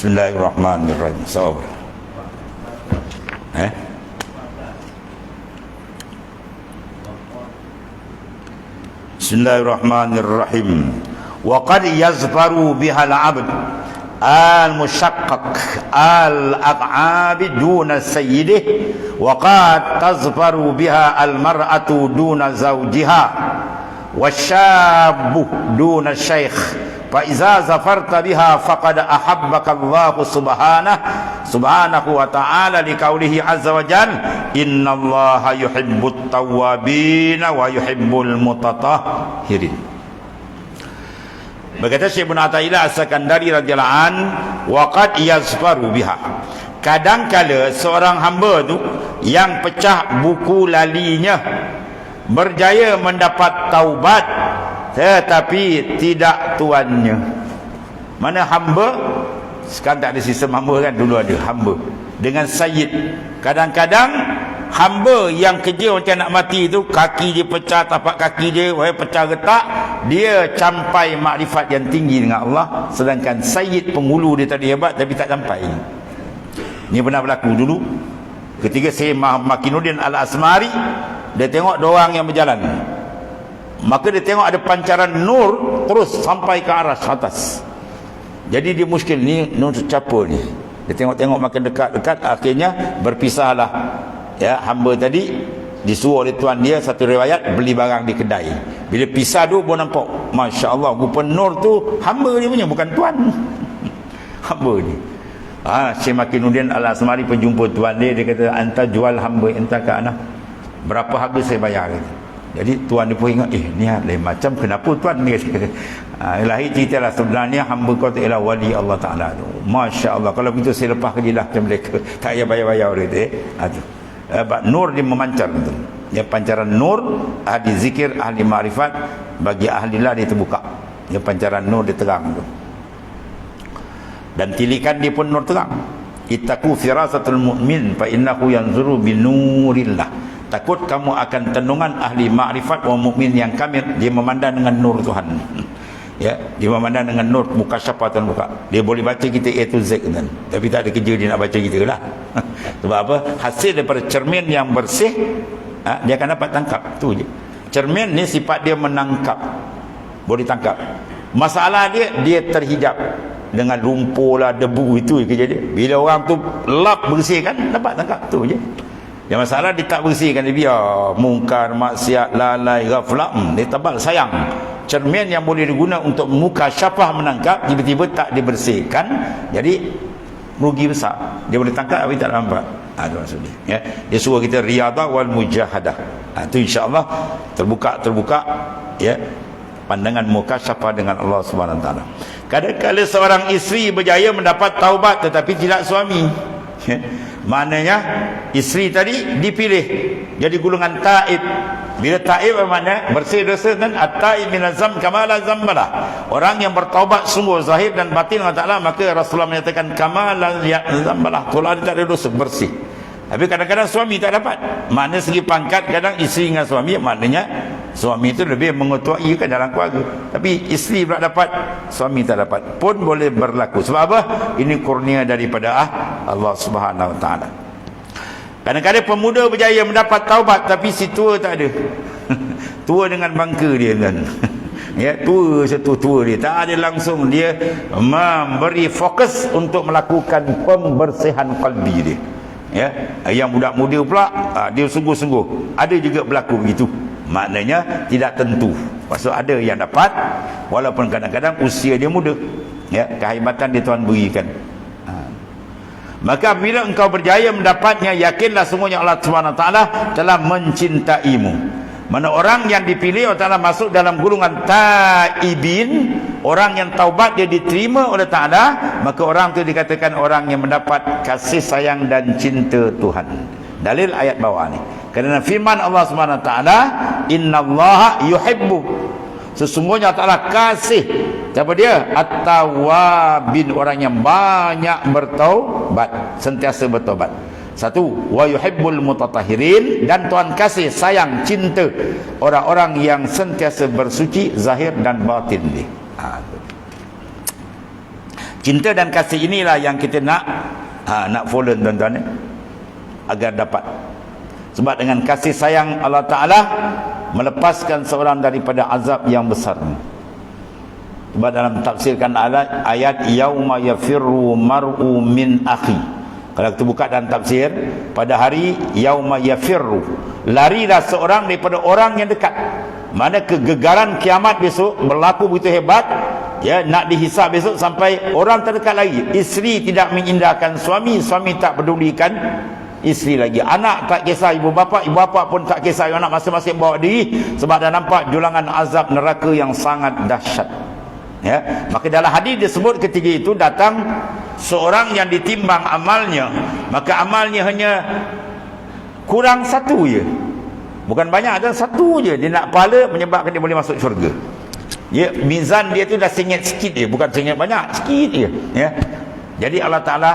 Bismillahirrahmanirrahim. Sabar. Bismillahirrahmanirrahim. Wa qad yazfaru biha al-'abd al-mushaqqaq al-aq'ab duna sayyidih wa qad tazfaru biha al-mar'atu duna zawjiha wasyabu duna syaikh. Fa iza zafarta biha faqad ahabbaka Allah subhanahu wa ta'ala liqaulihi azza wa jalla innallaha yuhibbut tawwabin wa yuhibbul mutatahhirin. Berkata Syekh Ibn Athaillah As-Sakandari radhiyallahu an, wa qad yazfaru biha, kadangkala seorang hamba tu yang pecah buku lalinya berjaya mendapat taubat tetapi tidak tuannya. Mana hamba? Sekarang tak ada sistem hamba kan, dulu ada hamba dengan sayyid. Kadang-kadang hamba yang kerja macam nak mati tu, kaki dia pecah, tapak kaki dia pecah retak, dia campai makrifat yang tinggi dengan Allah, sedangkan sayyid penghulu dia tadi hebat tapi tak sampai. Ini pernah berlaku dulu ketika Syekh Makinuddin Al-Asmari, dia tengok dua orang yang berjalan, maka dia tengok ada pancaran nur terus sampai ke aras atas. Jadi dia muskil, ni nur siapa ni? Dia tengok-tengok makin dekat-dekat, akhirnya berpisahlah. Ya, hamba tadi disuruh oleh tuan dia, satu riwayat, beli barang di kedai. Bila pisah tu pun nampak, Masya Allah, rupa nur tu hamba dia punya, bukan tuan. Hamba ni. Syekh Makinuddin Al-Asmari penjumpa tuan dia, dia kata, anta jual hamba anta ke ana, berapa harga saya bayar? Jadi tuan dia pun ingat, ni lain macam, kenapa tuan ni? Lahir cerita lah, sebenarnya hamba kau tu ialah wali Allah Ta'ala tu. Masya Allah, kalau begitu saya lepas kerja lah macam mereka, tak payah bayar-bayar dia. Nur dia memancar tu. Ya, pancaran nur, ahli zikir, ahli ma'rifat, bagi ahli lah dia terbuka. Ya, pancaran nur dia terang tu. Dan tilikan dia pun nur terang. Ittaqu firasatul mu'min fa innahu yanzuru binurillah. Takut kamu akan tendungan ahli makrifat wa mukmin yang kamil, dia memandang dengan nur Tuhan. Ya, dia memandang dengan nur mukasyafah Tuhan buka. Dia boleh baca kita A to Z kan, tapi tak ada kerja dia nak baca kita lah. Sebab apa? Hasil daripada cermin yang bersih, dia akan dapat tangkap. Tu je. Cermin ni sifat dia menangkap, boleh tangkap. Masalah dia terhijab dengan lumpur lah, debu, itu kerja dia. Bila orang tu lap bersihkan, dapat tangkap. Tu je. Yang masalah dia tak bersihkan, dia biar mungkar, maksiat, lalai, ghaflah, dia tabal, sayang. Cermin yang boleh digunakan untuk muka syafah menangkap, tiba-tiba tak dibersihkan, jadi rugi besar. Dia boleh tangkap tapi tak nampak. Itu maksudnya. Ya. Dia suruh kita riadah wal mujahadah. Itu insya-Allah terbuka ya, pandangan muka syafah dengan Allah Subhanahu Wa Taala. Kadang-kadang seorang isteri berjaya mendapat taubat tetapi tidak suami. Ya. Maknanya isteri tadi dipilih jadi golongan taib. Bila taib bermakna bersih dosa, dan at-taib minaz zam kama la zambalah. Orang yang bertaubat sungguh zahir dan batin Allah Taala, maka Rasulullah menyatakan kama la zambalah, kalau dia tak ada dosa, bersih. Tapi kadang-kadang suami tak dapat. Makna segi pangkat, kadang isteri dengan suami, maknanya suami itu lebih mengetuai kan dalam keluarga. Tapi isteri pula dapat, suami tak dapat, pun boleh berlaku. Sebab apa? Ini kurnia daripada Allah Subhanahu Wa Taala. Kadang-kadang pemuda berjaya mendapat taubat tapi si tua tak ada. Tua dengan bangka dia kan. Ya, tua dia tak ada langsung dia memberi fokus untuk melakukan pembersihan qalbi dia. Ya, yang budak muda pula dia sungguh-sungguh. Ada juga berlaku begitu. Maknanya tidak tentu. Maksud ada yang dapat walaupun kadang-kadang usia dia muda. Ya, kehebatan dia Tuhan berikan. Maka bila engkau berjaya mendapatnya, yakinlah sungguhnya Allah Subhanahu Wa Taala telah mencintaimu. Mana orang yang dipilih Allah Taala masuk dalam golongan taibin, orang yang taubat dia diterima oleh Taala, maka orang itu dikatakan orang yang mendapat kasih sayang dan cinta Tuhan. Dalil ayat bawah ni. Kerana firman Allah Subhanahu Wa Taala, innallaha yuhibbu, sesungguhnya Allah kasih siapa dia? At-tawwabin, orang yang banyak bertaubat, sentiasa bertaubat. Satu, wa yuhibbul mutatahhirin, dan Tuhan kasih sayang cinta orang-orang yang sentiasa bersuci zahir dan batin dia. Cinta dan kasih inilah yang kita nak follow tuan-tuan, agar dapat. Sebab dengan kasih sayang Allah Ta'ala melepaskan seorang daripada azab yang besar. Sebab dalam tafsirkan ayat yauma yafirru mar'u min akhi, kalau kita buka dalam tafsir, pada hari yauma yafirru, larilah seorang daripada orang yang dekat. Mana kegegaran kiamat besok berlaku begitu hebat, ya, nak dihisab besok sampai orang terdekat lagi. Isteri tidak mengindahkan suami, suami tak pedulikan isteri lagi, anak tak kisah ibu bapa, ibu bapa pun tak kisah anak, masing-masing bawa diri, sebab dah nampak julangan azab neraka yang sangat dahsyat. Ya, maka dalam hadis disebut ketika itu datang seorang yang ditimbang amalnya, maka amalnya hanya kurang satu je, bukan banyak, ada satu je dia nak pahala menyebabkan dia boleh masuk syurga. Ya, mizan dia tu dah singit sikit je, bukan singit banyak, sikit je. Ya, jadi Allah Ta'ala,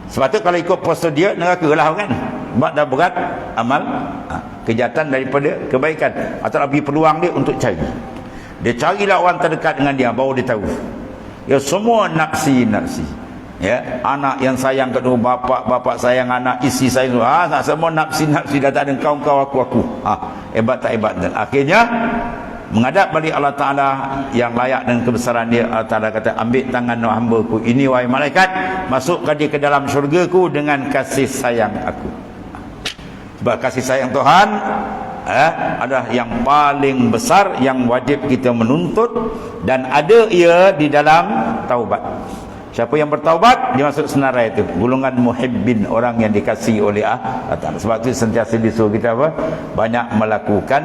sebab tu kalau ikut prosedur dia neraka lah kan, sebab dah berat amal kejahatan daripada kebaikan. Atau bagi peluang dia untuk cari. Dia carilah orang terdekat dengan dia, baru dia tahu. Ya, semua nafsi-nafsi. Ya, anak yang sayang kedua, bapa sayang anak, isteri sayang semua nafsi-nafsi, dah tak ada kau aku. Hebat tak hebat. Dan akhirnya menghadap balik Allah Ta'ala yang layak dan kebesaran dia. Allah Ta'ala kata, ambil tangan hamba-Ku ini wahai malaikat, masukkan dia ke dalam syurga-Ku dengan kasih sayang Aku. Sebab kasih sayang Tuhan adalah yang paling besar yang wajib kita menuntut, dan ada ia di dalam taubat. Siapa yang bertaubat, dia masuk senarai itu, golongan muhibbin, orang yang dikasihi oleh Allah Ta'ala. Sebab itu sentiasa disuruh kita apa? Banyak melakukan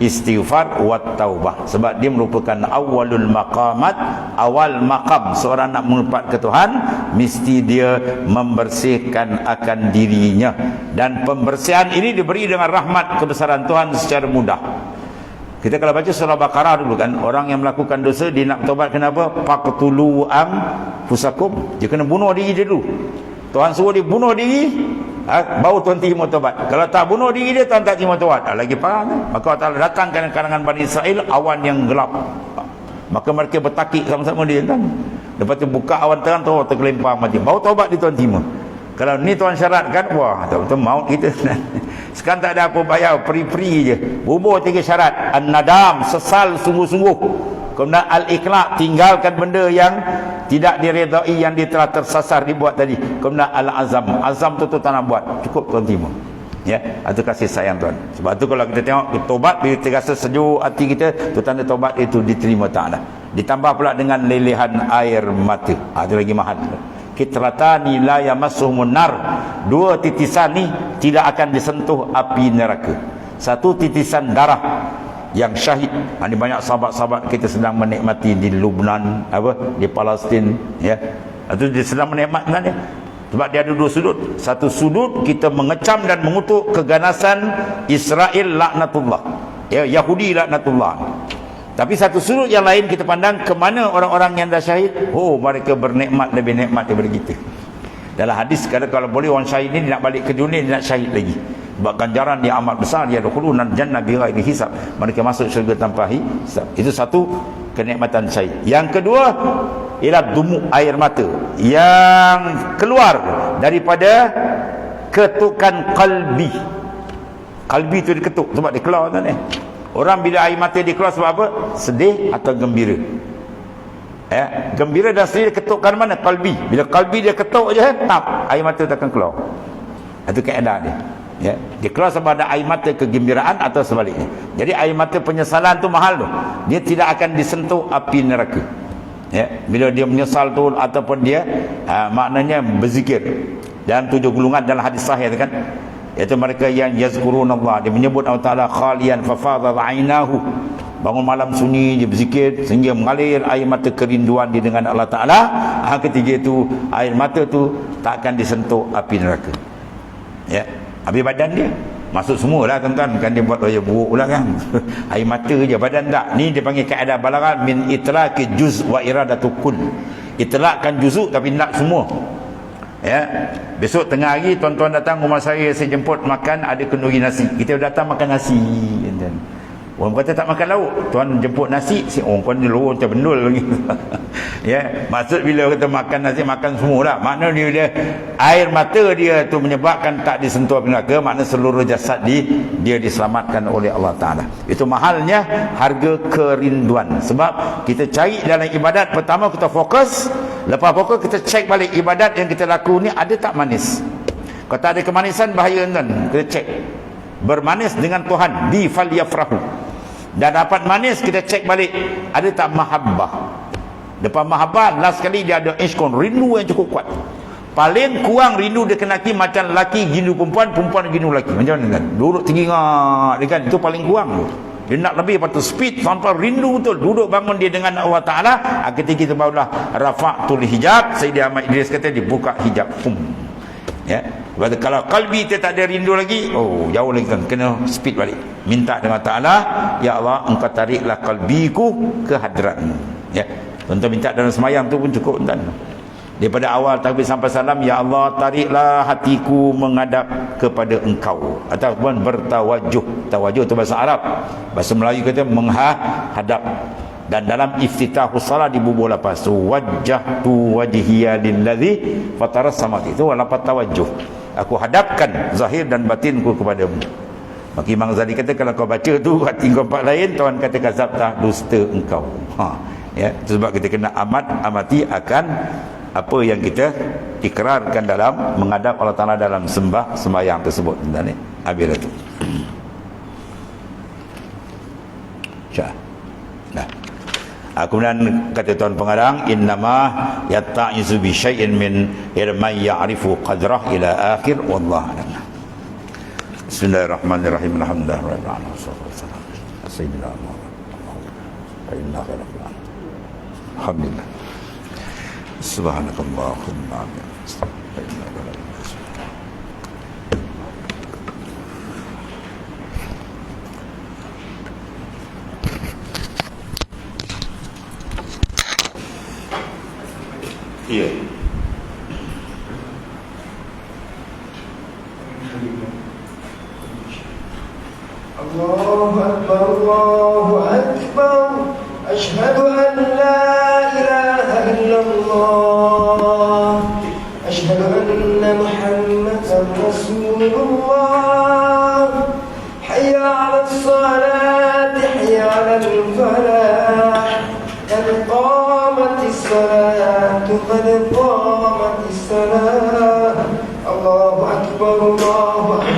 istighfar wa taubah. Sebab dia merupakan awalul maqamat, awal maqam seorang nak menupat ke Tuhan, mesti dia membersihkan akan dirinya. Dan pembersihan ini diberi dengan rahmat kebesaran Tuhan secara mudah. Kita kalau baca surah Baqarah dulu kan, orang yang melakukan dosa dia nak taubat, kenapa? Faqtulu anfusakum, dia kena bunuh diri dia dulu. Tuhan suruh dia bunuh diri, baru Tuhan terima taubat. Kalau tak bunuh diri dia, Tuhan tak terima taubat. Lagi parah kan? Maka Allah Ta'ala datangkan kalangan Bani Israel awan yang gelap, maka mereka bertakik sama-sama dia kan. Lepas tu buka awan terang, terkelempar mati, baru taubat dia Tuhan terima. Kalau ni Tuhan syaratkan, wah, betul maut kita. Sekarang tak ada apa bayar, peri-peri je. Bubur 3 syarat. An-nadam, sesal sungguh-sungguh. Kemudian al-iqla', tinggalkan benda yang tidak diredai, yang dia telah tersasar dibuat tadi. Kemudian al-azam, azam tu tak nak buat, cukup Tuhan terima. Ya, itu kasih sayang Tuhan. Sebab tu kalau kita tengok tobat, bila kita rasa sejuk hati kita, tu tanda tobat itu diterima Ta'ala. Ditambah pula dengan lelehan air mata. Itu lagi mahal. Kitratani la yamassuhumun nar, 2 titisan ni tidak akan disentuh api neraka. 1 titisan darah yang syahid. Ini banyak sahabat-sahabat kita sedang menikmati di Lebanon, di Palestin, ya. Itu dia sedang menikmati. Sebab dia ada 2 sudut. Satu sudut kita mengecam dan mengutuk keganasan Israel laknatullah, ya, Yahudi laknatullah. Tapi satu sudut yang lain kita pandang ke mana orang-orang yang dah syahid, mereka bernikmat, lebih nikmat daripada kita. Dalam hadis kalau boleh orang syahid ni dia nak balik ke dunia, dia nak syahid lagi. Sebab ganjaran dia amat besar, dia dukhulun jannah bighairi hisab, mereka masuk syurga tanpa hisab. Itu satu kenikmatan syahid. Yang kedua ialah dumu, air mata yang keluar daripada ketukan kalbi. Kalbi itu diketuk sebab dia keluar kan. Orang bila air mata dia keluar sebab apa? Sedih atau gembira. Ya, gembira dan sedih ketukkan mana? Kalbi. Bila kalbi dia ketuk je, tap, air mata takkan keluar. Itu kaedah dia. Ya, dia keluar sebab ada air mata kegembiraan atau sebaliknya. Jadi air mata penyesalan tu mahal tu. Dia tidak akan disentuh api neraka. Ya, bila dia menyesal tu ataupun dia maknanya berzikir. Dalam 7 golongan dalam hadis sahih kan, iaitu mereka yang yazkurunallah, dia menyebut Allah Ta'ala khalian fafadhat ainahu, bangun malam sunyi dia berzikir sehingga mengalir air mata kerinduan dia dengan Allah Ta'ala. Ketiga itu air mata tu tak akan disentuh api neraka. Ya, habis badan dia masuk semualah tuan-tuan, kan dia buat raya buruk pula kan. Air mata je, badan tak. Ni dia panggil kaedah balaghah min itlaqi juz wa iradatu kull. Itlaqkan juzuk tapi nak semua. Ya, besok tengah hari tuan-tuan datang rumah saya jemput makan, ada kenduri nasi, kita datang makan nasi. Orang kata tak makan lauk, tuan jemput nasi, orang kata luar macam bendul lagi. Ya, maksud bila kita makan nasi makan semualah. Makna dia air mata dia tu menyebabkan tak disentuh api neraka, makna seluruh jasad dia diselamatkan oleh Allah Taala. Itu mahalnya harga kerinduan. Sebab kita cari dalam ibadat, pertama kita fokus, lepas fokus kita cek balik ibadat yang kita laku ni ada tak manis. Kalau tak ada kemanisan bahaya tuan. Kita cek. Bermanis dengan Tuhan bi falyafrahu. Dan dapat manis kita cek balik ada tak mahabbah. Depan mahabbah last sekali dia ada ishqun, rindu yang cukup kuat. Paling kurang rindu dia kenaki macam lelaki gindu perempuan, perempuan gindu lelaki. Macam mana kan? Duduk tinggi kan, itu paling kurang. Dia nak lebih patut speed sampai rindu betul. Duduk bangun dia dengan Allah Taala. Ketika kita barulah rafa'tul hijab, Sayyidina Ahmad Idris kata dibuka hijab. Ya. Sebab kalau kalbi kita tak ada rindu lagi, oh jauh lagi kan, kena speed balik. Minta dengan Taala, ya Allah engkau tariklah kalbiku ke hadratmu. Ya. Contoh minta dalam semayang tu pun cukup tuan. Daripada awal takbir sampai salam, ya Allah tariklah hatiku menghadap kepada engkau, ataupun bertawajuh. Tawajuh tu bahasa Arab, bahasa Melayu kata menghadap. Dan dalam iftitahus salat di bubur lepas tu, wajjahtu wajhiya lillazi fataras samawati, itu lapat tawajuh, aku hadapkan zahir dan batinku kepadamu. Maka Imam Ghazali kata kalau kau baca tu hati kau empat lain, Tuhan kata kazabta, dusta engkau. Ya, sebab kita kena amati akan apa yang kita ikrarkan dalam menghadap Allah Taala dalam sembahyang tersebut. Dan ni habis tu. Nah. Kemudian kata Tuan Pengarang, innama yatta'izu bi syai'in min irman ya'rifu qadrah ila akhir, wallahu a'lam. Bismillahirrahmanirrahim. Alhamdulillahirabbil alamin. Sayyidina Muhammad. Alhamdulillah. Subhanakallahumma wa bihamdika. Iya. Allahu Akbar, Allahu Akbar. Asyhadu an la ilaha illallah. Asyhadu anna Muhammadan Rasulullah. Hayya 'alas salati, hayya 'alal falah. Qad qamatis salatu, qad qamatis salah. Allahu Akbar, Allahu Akbar.